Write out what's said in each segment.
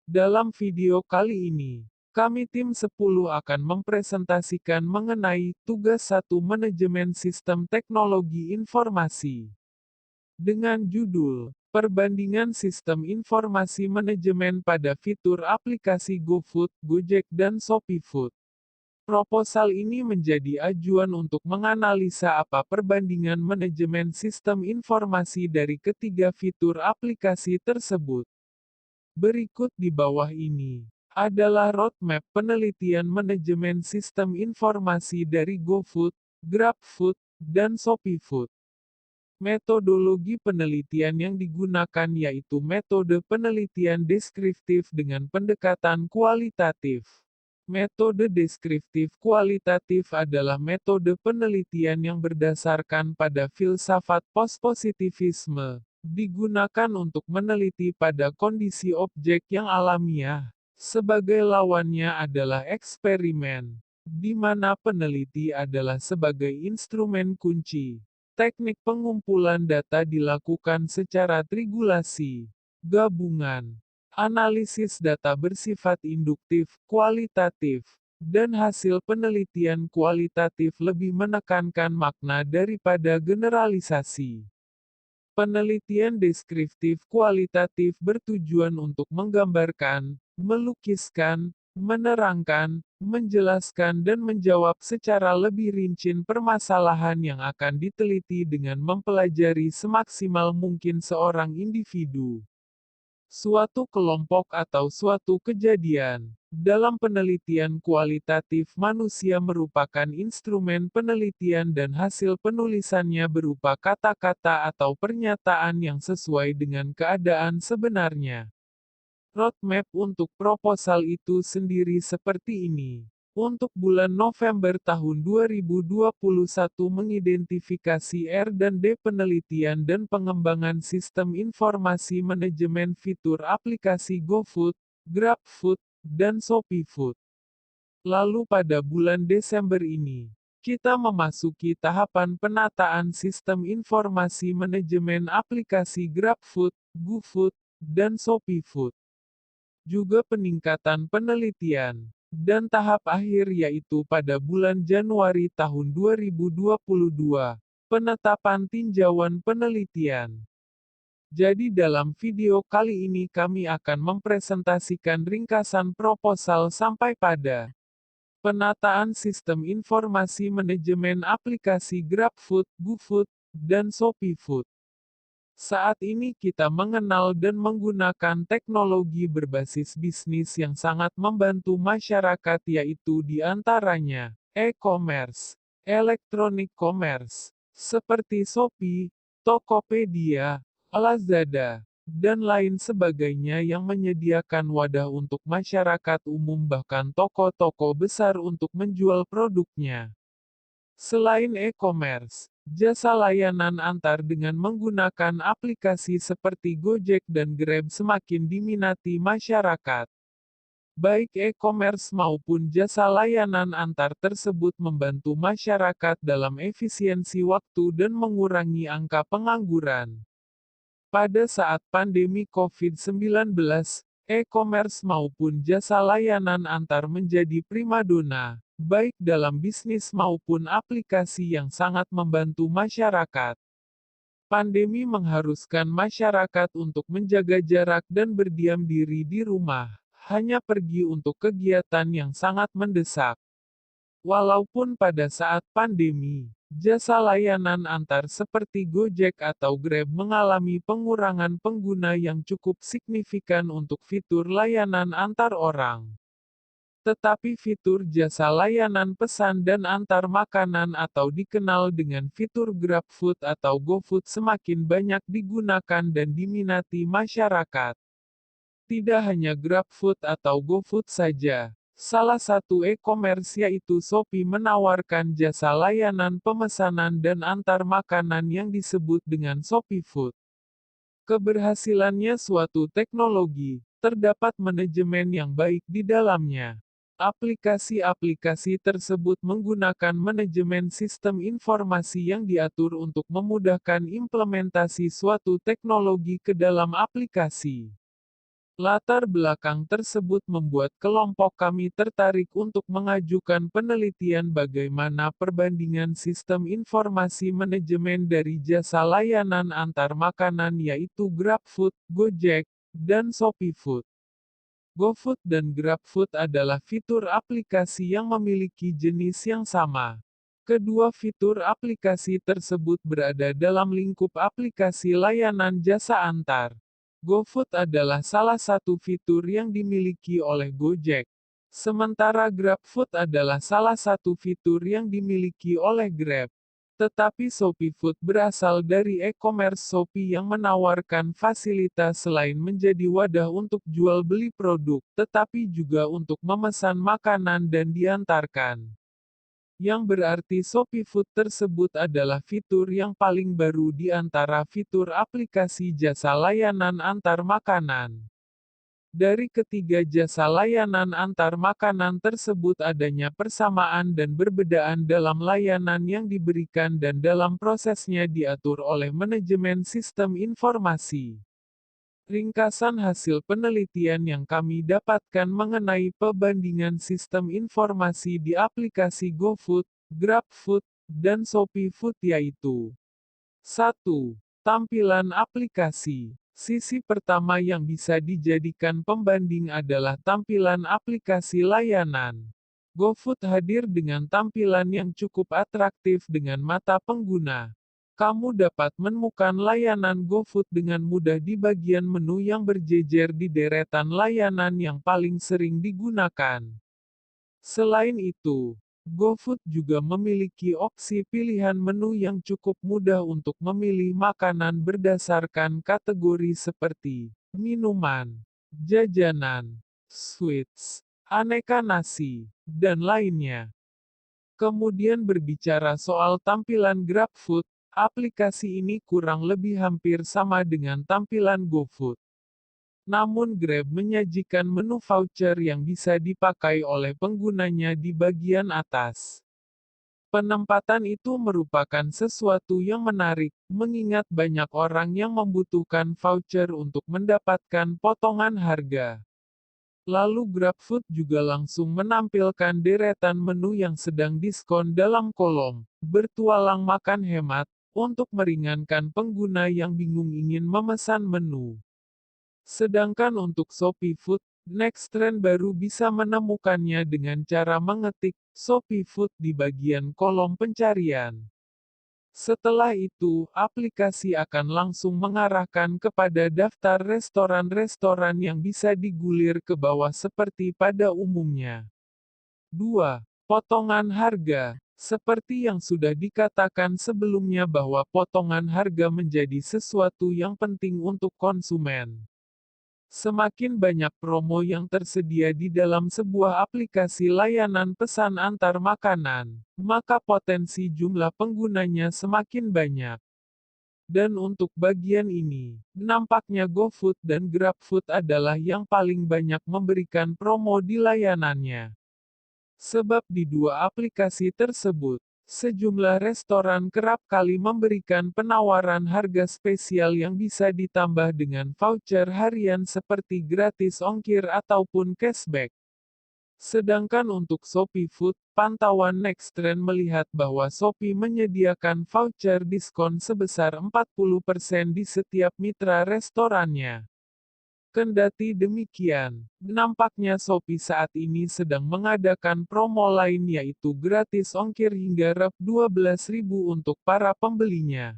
Dalam video kali ini, kami tim 10 akan mempresentasikan mengenai tugas 1 manajemen sistem teknologi informasi. Dengan judul, Perbandingan Sistem Informasi Manajemen pada Fitur Aplikasi GoFood, Gojek dan ShopeeFood. Proposal ini menjadi ajuan untuk menganalisa apa perbandingan manajemen sistem informasi dari ketiga fitur aplikasi tersebut. Berikut di bawah ini adalah roadmap penelitian manajemen sistem informasi dari GoFood, GrabFood, dan ShopeeFood. Metodologi penelitian yang digunakan yaitu metode penelitian deskriptif dengan pendekatan kualitatif. Metode deskriptif kualitatif adalah metode penelitian yang berdasarkan pada filsafat pospositivisme, digunakan untuk meneliti pada kondisi objek yang alamiah. Sebagai lawannya adalah eksperimen, di mana peneliti adalah sebagai instrumen kunci. Teknik pengumpulan data dilakukan secara trigulasi, gabungan, analisis data bersifat induktif, kualitatif, dan hasil penelitian kualitatif lebih menekankan makna daripada generalisasi. Penelitian deskriptif kualitatif bertujuan untuk menggambarkan, melukiskan, menerangkan, menjelaskan dan menjawab secara lebih rinci permasalahan yang akan diteliti dengan mempelajari semaksimal mungkin seorang individu, suatu kelompok atau suatu kejadian. Dalam penelitian kualitatif manusia merupakan instrumen penelitian dan hasil penulisannya berupa kata-kata atau pernyataan yang sesuai dengan keadaan sebenarnya. Roadmap untuk proposal itu sendiri seperti ini. Untuk bulan November tahun 2021 mengidentifikasi R&D penelitian dan pengembangan sistem informasi manajemen fitur aplikasi GoFood, GrabFood, dan ShopeeFood. Lalu pada bulan Desember ini, kita memasuki tahapan penataan sistem informasi manajemen aplikasi GrabFood, GoFood, dan ShopeeFood. Juga peningkatan penelitian, dan tahap akhir yaitu pada bulan Januari tahun 2022, penetapan tinjauan penelitian. Jadi dalam video kali ini kami akan mempresentasikan ringkasan proposal sampai pada penataan sistem informasi manajemen aplikasi GrabFood, GoFood, dan ShopeeFood. Saat ini kita mengenal dan menggunakan teknologi berbasis bisnis yang sangat membantu masyarakat yaitu di antaranya e-commerce, electronic commerce, seperti Shopee, Tokopedia, Lazada, dan lain sebagainya yang menyediakan wadah untuk masyarakat umum bahkan toko-toko besar untuk menjual produknya. Selain e-commerce, jasa layanan antar dengan menggunakan aplikasi seperti Gojek dan Grab semakin diminati masyarakat. Baik e-commerce maupun jasa layanan antar tersebut membantu masyarakat dalam efisiensi waktu dan mengurangi angka pengangguran. Pada saat pandemi COVID-19, e-commerce maupun jasa layanan antar menjadi primadona, baik dalam bisnis maupun aplikasi yang sangat membantu masyarakat. Pandemi mengharuskan masyarakat untuk menjaga jarak dan berdiam diri di rumah, hanya pergi untuk kegiatan yang sangat mendesak. Walaupun pada saat pandemi, jasa layanan antar seperti Gojek atau Grab mengalami pengurangan pengguna yang cukup signifikan untuk fitur layanan antar orang. Tetapi fitur jasa layanan pesan dan antar makanan atau dikenal dengan fitur GrabFood atau GoFood semakin banyak digunakan dan diminati masyarakat. Tidak hanya GrabFood atau GoFood saja, salah satu e-commerce yaitu Shopee menawarkan jasa layanan pemesanan dan antar makanan yang disebut dengan ShopeeFood. Keberhasilannya suatu teknologi, terdapat manajemen yang baik di dalamnya. Aplikasi-aplikasi tersebut menggunakan manajemen sistem informasi yang diatur untuk memudahkan implementasi suatu teknologi ke dalam aplikasi. Latar belakang tersebut membuat kelompok kami tertarik untuk mengajukan penelitian bagaimana perbandingan sistem informasi manajemen dari jasa layanan antar makanan yaitu GrabFood, Gojek, dan ShopeeFood. GoFood dan GrabFood adalah fitur aplikasi yang memiliki jenis yang sama. Kedua fitur aplikasi tersebut berada dalam lingkup aplikasi layanan jasa antar. GoFood adalah salah satu fitur yang dimiliki oleh Gojek. Sementara GrabFood adalah salah satu fitur yang dimiliki oleh Grab. Tetapi ShopeeFood berasal dari e-commerce Shopee yang menawarkan fasilitas selain menjadi wadah untuk jual beli produk, tetapi juga untuk memesan makanan dan diantarkan. Yang berarti ShopeeFood tersebut adalah fitur yang paling baru di antara fitur aplikasi jasa layanan antar makanan. Dari ketiga jasa layanan antar makanan tersebut adanya persamaan dan perbedaan dalam layanan yang diberikan dan dalam prosesnya diatur oleh manajemen sistem informasi. Ringkasan hasil penelitian yang kami dapatkan mengenai perbandingan sistem informasi di aplikasi GoFood, GrabFood, dan ShopeeFood yaitu 1. Tampilan aplikasi. Sisi pertama yang bisa dijadikan pembanding adalah tampilan aplikasi layanan. GoFood hadir dengan tampilan yang cukup atraktif dengan mata pengguna. Kamu dapat menemukan layanan GoFood dengan mudah di bagian menu yang berjejer di deretan layanan yang paling sering digunakan. Selain itu, GoFood juga memiliki opsi pilihan menu yang cukup mudah untuk memilih makanan berdasarkan kategori seperti minuman, jajanan, sweets, aneka nasi, dan lainnya. Kemudian berbicara soal tampilan GrabFood, aplikasi ini kurang lebih hampir sama dengan tampilan GoFood. Namun Grab menyajikan menu voucher yang bisa dipakai oleh penggunanya di bagian atas. Penempatan itu merupakan sesuatu yang menarik, mengingat banyak orang yang membutuhkan voucher untuk mendapatkan potongan harga. Lalu GrabFood juga langsung menampilkan deretan menu yang sedang diskon dalam kolom "Bertualang makan hemat" untuk meringankan pengguna yang bingung ingin memesan menu. Sedangkan untuk ShopeeFood, Nextrend baru bisa menemukannya dengan cara mengetik ShopeeFood di bagian kolom pencarian. Setelah itu, aplikasi akan langsung mengarahkan kepada daftar restoran-restoran yang bisa digulir ke bawah seperti pada umumnya. 2. Potongan harga. Seperti yang sudah dikatakan sebelumnya bahwa potongan harga menjadi sesuatu yang penting untuk konsumen. Semakin banyak promo yang tersedia di dalam sebuah aplikasi layanan pesan antar makanan, maka potensi jumlah penggunanya semakin banyak. Dan untuk bagian ini, nampaknya GoFood dan GrabFood adalah yang paling banyak memberikan promo di layanannya. Sebab di dua aplikasi tersebut, sejumlah restoran kerap kali memberikan penawaran harga spesial yang bisa ditambah dengan voucher harian seperti gratis ongkir ataupun cashback. Sedangkan untuk ShopeeFood, pantauan Nextrend melihat bahwa Shopee menyediakan voucher diskon sebesar 40% di setiap mitra restorannya. Kendati demikian, nampaknya Shopee saat ini sedang mengadakan promo lain yaitu gratis ongkir hingga Rp12.000 untuk para pembelinya.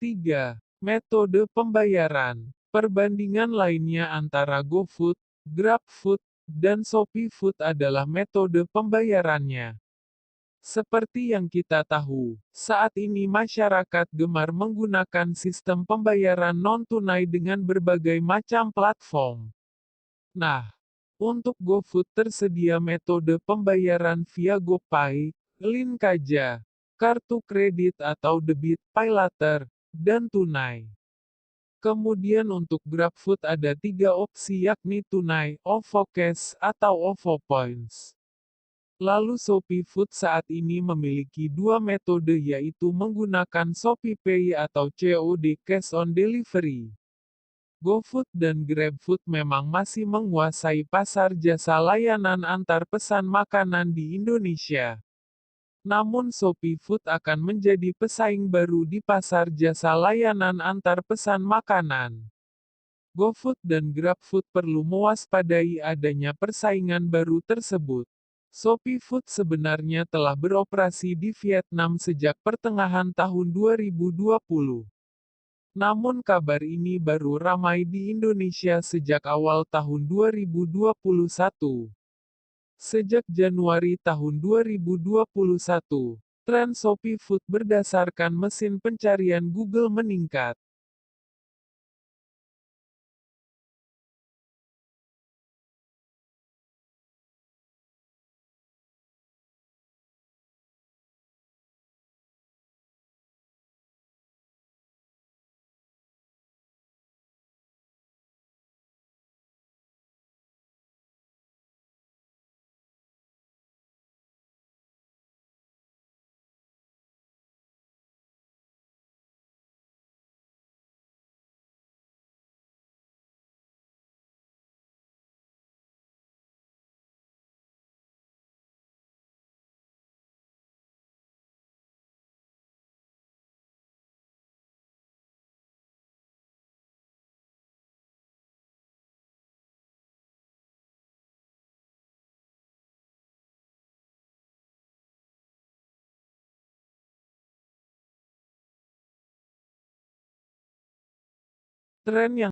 3. Metode pembayaran. Perbandingan lainnya antara GoFood, GrabFood, dan ShopeeFood adalah metode pembayarannya. Seperti yang kita tahu, saat ini masyarakat gemar menggunakan sistem pembayaran non-tunai dengan berbagai macam platform. Nah, untuk GoFood tersedia metode pembayaran via GoPay, Linkaja, kartu kredit atau debit paylater, dan tunai. Kemudian untuk GrabFood ada 3 opsi yakni tunai, OVO Cash, atau OVO Points. Lalu ShopeeFood saat ini memiliki dua metode yaitu menggunakan ShopeePay atau COD Cash on Delivery. GoFood dan GrabFood memang masih menguasai pasar jasa layanan antar pesan makanan di Indonesia. Namun Shopee Food akan menjadi pesaing baru di pasar jasa layanan antar pesan makanan. GoFood dan GrabFood perlu mewaspadai adanya persaingan baru tersebut. Shopee Food sebenarnya telah beroperasi di Vietnam sejak pertengahan tahun 2020. Namun kabar ini baru ramai di Indonesia sejak awal tahun 2021. Sejak Januari tahun 2021, tren Shopee Food berdasarkan mesin pencarian Google meningkat. Tren yang